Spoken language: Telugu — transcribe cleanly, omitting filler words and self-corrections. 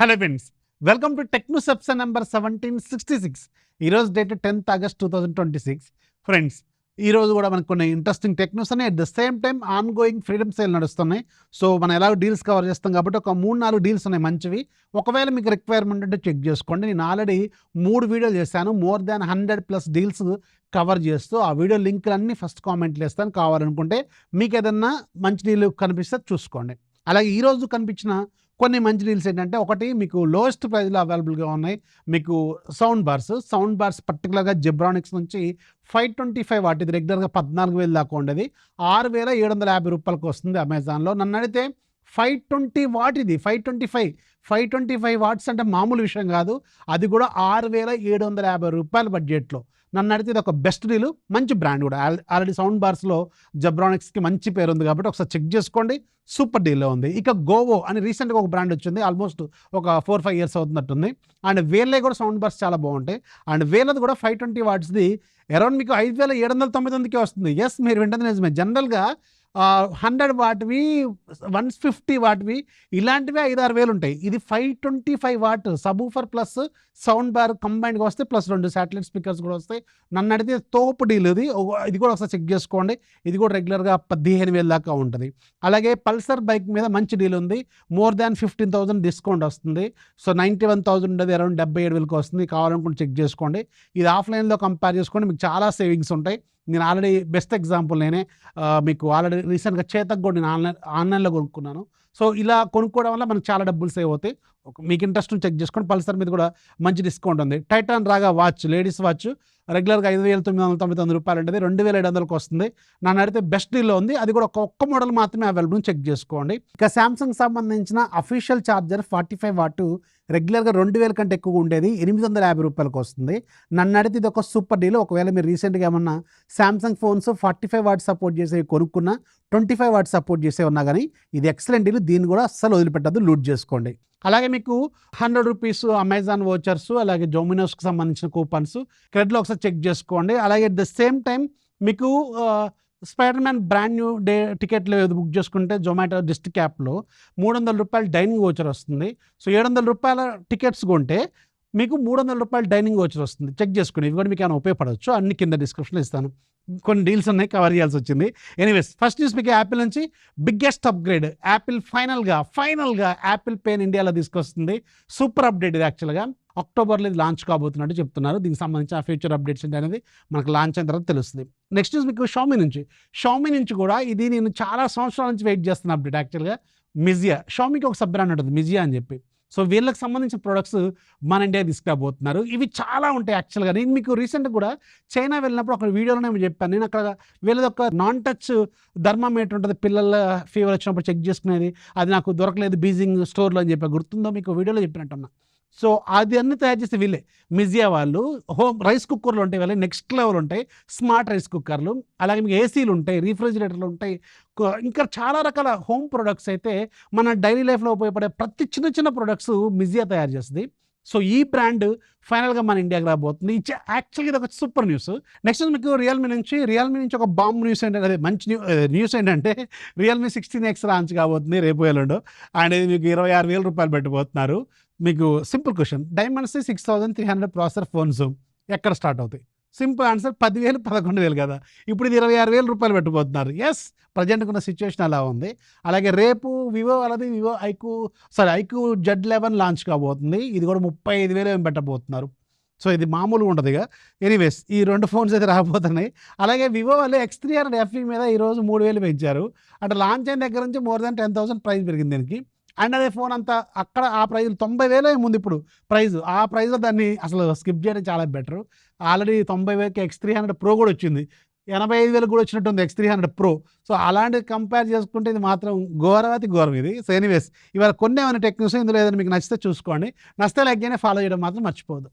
Hello friends, welcome to Technoception number 1766. ఈరోజు డేట్ 10th August 2026. ఫ్రెండ్స్, ఈరోజు కూడా మనకు కొన్ని ఇంట్రెస్టింగ్ టెక్నోస్ ఉన్నాయి. At the same time on going freedom sale నడుస్తున్నాయి. సో మనం ఎలాగో డీల్స్ కవర్ చేస్తాం కాబట్టి ఒక 3-4 డీల్స్ ఉన్నాయి మంచివి. ఒకవేళ మీకు రిక్వైర్మెంట్ అంటే చెక్ చేసుకోండి. నేను ఆల్రెడీ 3 వీడియోలు చేశాను, మోర్ దాన్ 100+ డీల్స్ కవర్ చేస్తూ. ఆ వీడియో లింకులు అన్నీ ఫస్ట్ కామెంట్లు వేస్తాను. కావాలనుకుంటే మీకు ఏదన్నా మంచి డీల్ కనిపిస్తే చూసుకోండి. అలాగే ఈరోజు కనిపించిన కొన్ని మంచి డీల్స్ ఏంటంటే, ఒకటి మీకు లోయెస్ట్ ప్రైస్లో అవైలబుల్గా ఉన్నాయి మీకు సౌండ్ బార్స్ పర్టికులర్గా జెబ్రానిక్స్ నుంచి 525 వాట్, ఇది రెగ్యులర్గా 14,000 దాకా ఉండేది, 6,750 రూపాయలకు వస్తుంది అమెజాన్లో. నన్ను అడిగితే 520 వాట్, ఇది 525 వాట్స్ అంటే మామూలు విషయం కాదు. అది కూడా 6,750 రూపాయల బడ్జెట్లో. నన్ను అడిగితే ఇది ఒక బెస్ట్ డీలు, మంచి బ్రాండ్ కూడా. ఆల్రెడీ సౌండ్ బార్స్లో జెబ్రానిక్స్కి మంచి పేరు ఉంది కాబట్టి ఒకసారి చెక్ చేసుకోండి. సూపర్ డీల్లో ఉంది. ఇక గోవో అని రీసెంట్గా ఒక బ్రాండ్ వచ్చింది, ఆల్మోస్ట్ ఒక 4-5 ఇయర్స్ అవుతున్నట్టుంది. అండ్ వేలే కూడా సౌండ్ బార్స్ చాలా బాగుంటాయి. అండ్ వేలది కూడా 520 వాట్స్ది అరౌండ్ మీకు 5,799కే వస్తుంది. ఎస్, మీరు వింటుంది నిజమే. జనరల్గా 100 వాట్వి, 150 వాట్వి ఇలాంటివి 5-6 వేలు ఉంటాయి. ఇది 525 watt subwoofer plus sound bar కంబైన్డ్గా వస్తే, ప్లస్ 2 శాటిలైట్ స్పీకర్స్ కూడా వస్తాయి. నన్ను అడిగితే తోపు డీల్ ఇది. ఇది కూడా ఒకసారి చెక్ చేసుకోండి. ఇది కూడా రెగ్యులర్గా 15,000 దాకా ఉంటుంది. అలాగే పల్సర్ బైక్ మీద మంచి డీల్ ఉంది, మోర్ దాన్ 15,000 డిస్కౌంట్ వస్తుంది. సో 91,000 ఉండేది అరౌండ్ 77,000కి వస్తుంది. కావాలనుకుంటే చెక్ చేసుకోండి. ఇది ఆఫ్లైన్లో కంపేర్ చేసుకోండి, మీకు చాలా సేవింగ్స్ ఉంటాయి. నేను ఆల్రెడీ బెస్ట్ ఎగ్జాంపుల్ నేనే. మీకు ఆల్రెడీ రీసెంట్గా చేతక్ కూడా నేను ఆన్లైన్లో కొనుక్కున్నాను. సో ఇలా కొనుక్కోవడం వల్ల మనకు చాలా డబ్బులు సేవ్ అవుతాయి. మీకు ఇంట్రెస్ట్ చెక్ చేసుకోండి. పల్సర్ మీద కూడా మంచి డిస్కౌంట్ ఉంది. టైటాన్ రాగా వాచ్, లేడీస్ వాచ్ రెగ్యులర్గా 5,999 రూపాయలు ఉంటుంది, 2,700కి వస్తుంది. నన్ను అడిగితే బెస్ట్ డీల్లో ఉంది. అది కూడా ఒక్క మోడల్ మాత్రమే అవైలబుల్, చెక్ చేసుకోండి. ఇక శాంసంగ్ సంబంధించిన అఫీషియల్ ఛార్జర్ 45 వాట్ రెగ్యులర్గా 2,000 కంటే ఎక్కువ ఉండేది, 850 రూపాయలకు వస్తుంది. నన్ను అడిగితే ఇది ఒక సూపర్ డీల్. ఒకవేళ మీరు రీసెంట్గా ఏమన్నా శాంసంగ్ ఫోన్స్ 45 వాట్ సపోర్ట్ చేసేవి కొనుక్కున్నా, 25 వాట్ సపోర్ట్ చేసే ఉన్నా కానీ ఇది ఎక్సలెంట్ డీల్. దీన్ని కూడా అస్సలు వదిలిపెట్టద్దు, లూట్ చేసుకోండి. అలాగే మీకు 100 రూపీస్ అమెజాన్ వోచర్స్, అలాగే జోమినోస్కి సంబంధించిన కూపన్స్ క్రెడ్లో ఒకసారి చెక్ చేసుకోండి. అలాగే అట్ ద సేమ్ టైం మీకు spider man brand new day టికెట్లు బుక్ చేసుకుంటే జొమాటో డిస్ట్రిక్ట్ యాప్లో 300 రూపాయలు డైనింగ్ వోచర్ వస్తుంది. సో 700 రూపాయల టికెట్స్ కొంటే మీకు 300 రూపాయలు డైనింగ్ వోచర్ వస్తుంది. చెక్ చేసుకుని ఇవి కూడా మీకు ఏమైనా ఉపయోగపడవచ్చు. అన్ని కింద డిస్క్రిప్షన్లో ఇస్తాను. కొన్ని డీల్స్ ఉన్నాయి, కవర్ చేయాల్సి వచ్చింది. ఎనీవేస్, ఫస్ట్ న్యూస్ మీకు యాపిల్ నుంచి బిగ్గెస్ట్ అప్గ్రేడ్. యాపిల్ ఫైనల్గా యాపిల్ పేని ఇండియాలో తీసుకొస్తుంది. సూపర్ అప్డేట్ ఇది. యాక్చువల్గా అక్టోబర్లో ఇది లాంచ్ కాబోతున్నట్టు చెప్తున్నారు. దీనికి సంబంధించిన ఫ్యూచర్ అప్డేట్స్ ఏంటి అనేది మనకు లాంచ్ అయిన తర్వాత తెలుస్తుంది. నెక్స్ట్ న్యూస్ మీకు షామీ నుంచి కూడా ఇది నేను చాలా సంవత్సరాల నుంచి వెయిట్ చేస్తున్న అప్డేట్. యాక్చువల్గా మిజియా, షామీకి ఒక సబ్ బ్రాండ్ ఉంటుంది మిజియా అని చెప్పి. సో వీళ్ళకి సంబంధించిన ప్రొడక్ట్స్ మన ఇండియా తీసుకురాబోతున్నారు. ఇవి చాలా ఉంటాయి యాక్చువల్గా. నేను మీకు రీసెంట్గా కూడా చైనా వెళ్ళినప్పుడు ఒక వీడియోలోనే చెప్పాను. నేను అక్కడ వీళ్ళది ఒక నాన్ టచ్ థర్మామీటర్ ఉంటుంది, పిల్లల ఫీవర్ వచ్చినప్పుడు చెక్ చేసుకునేది. అది నాకు దొరకలేదు బీజింగ్ స్టోర్లో అని చెప్పి, గుర్తుందో మీకు వీడియోలో చెప్పినట్టున్నా. సో అది అన్నీ తయారు చేస్తే వీళ్ళే, మిజియా వాళ్ళు. రైస్ కుక్కర్లు ఉంటాయి వీళ్ళే, నెక్స్ట్ లెవెల్ ఉంటాయి స్మార్ట్ రైస్ కుక్కర్లు. అలాగే మీకు ఏసీలు ఉంటాయి, రీఫ్రిజిరేటర్లు ఉంటాయి, ఇంకా చాలా రకాల హోమ్ ప్రొడక్ట్స్ అయితే మన డైలీ లైఫ్లో ఉపయోగపడే ప్రతి చిన్న ప్రొడక్ట్స్ మిజియా తయారు చేస్తుంది. సో ఈ బ్రాండ్ ఫైనల్గా మన ఇండియాకి రాబోతుంది. యాక్చువల్గా ఇది ఒక సూపర్ న్యూస్. నెక్స్ట్ మీకు రియల్మీ నుంచి ఒక బాంబ్ న్యూస్ ఏంటంటే, అదే మంచి న్యూస్ ఏంటంటే రియల్మీ 16X లాంచ్ కాబోతుంది రేపు ఎల్లుండో. అండ్ ఇది మీకు 26,000 రూపాయలు పెట్టబోతున్నారు. మీకు simple question, diamonds 6,300 processor phones ఎక్కడ స్టార్ట్ అవుతాయి? సింపుల్ ఆన్సర్ 10,000, 11,000 కదా. ఇప్పుడు ఇది 26,000 రూపాయలు పెట్టబోతున్నారు. ఎస్, ప్రజెంట్గా ఉన్న సిచ్యువేషన్ అలా ఉంది. అలాగే రేపు వివో ఐక్యూ Z11 లాంచ్ కాబోతుంది. ఇది కూడా 35,000 పెట్టబోతున్నారు. సో ఇది మామూలుగా ఉంటుంది ఇక. ఎనీవేస్, ఈ 2 ఫోన్స్ అయితే రాబోతున్నాయి. అలాగే వివో వాళ్ళు X300 FE మీద ఈరోజు 3,000 పెంచారు. అంటే లాంచ్ అయిన దగ్గర నుంచి మోర్ దాన్ 10,000 ప్రైస్ పెరిగింది దీనికి. అండ్ అదే ఫోన్ అంతా అక్కడ ఆ ప్రైజ్ 90,000 ముందు ఇప్పుడు ప్రైజ్. ఆ ప్రైజ్లో దాన్ని అసలు స్కిప్ చేయడం చాలా బెటర్. ఆల్రెడీ 90,000కి X300 Pro కూడా వచ్చింది, 85,000 కూడా వచ్చినట్టుంది X300 Pro. సో అలాంటివి కంపేర్ చేసుకుంటే ఇది మాత్రం ఘోరం ఇది. సో ఎనీవేస్, ఇవాళ కొన్ని ఏమైనా టెక్నిక్స్ ఇందులో ఏదైనా మీకు నచ్చితే చూసుకోండి. నచ్చితే లైక్ చేయని ఫాలో చేయడం మాత్రం మర్చిపోవద్దు.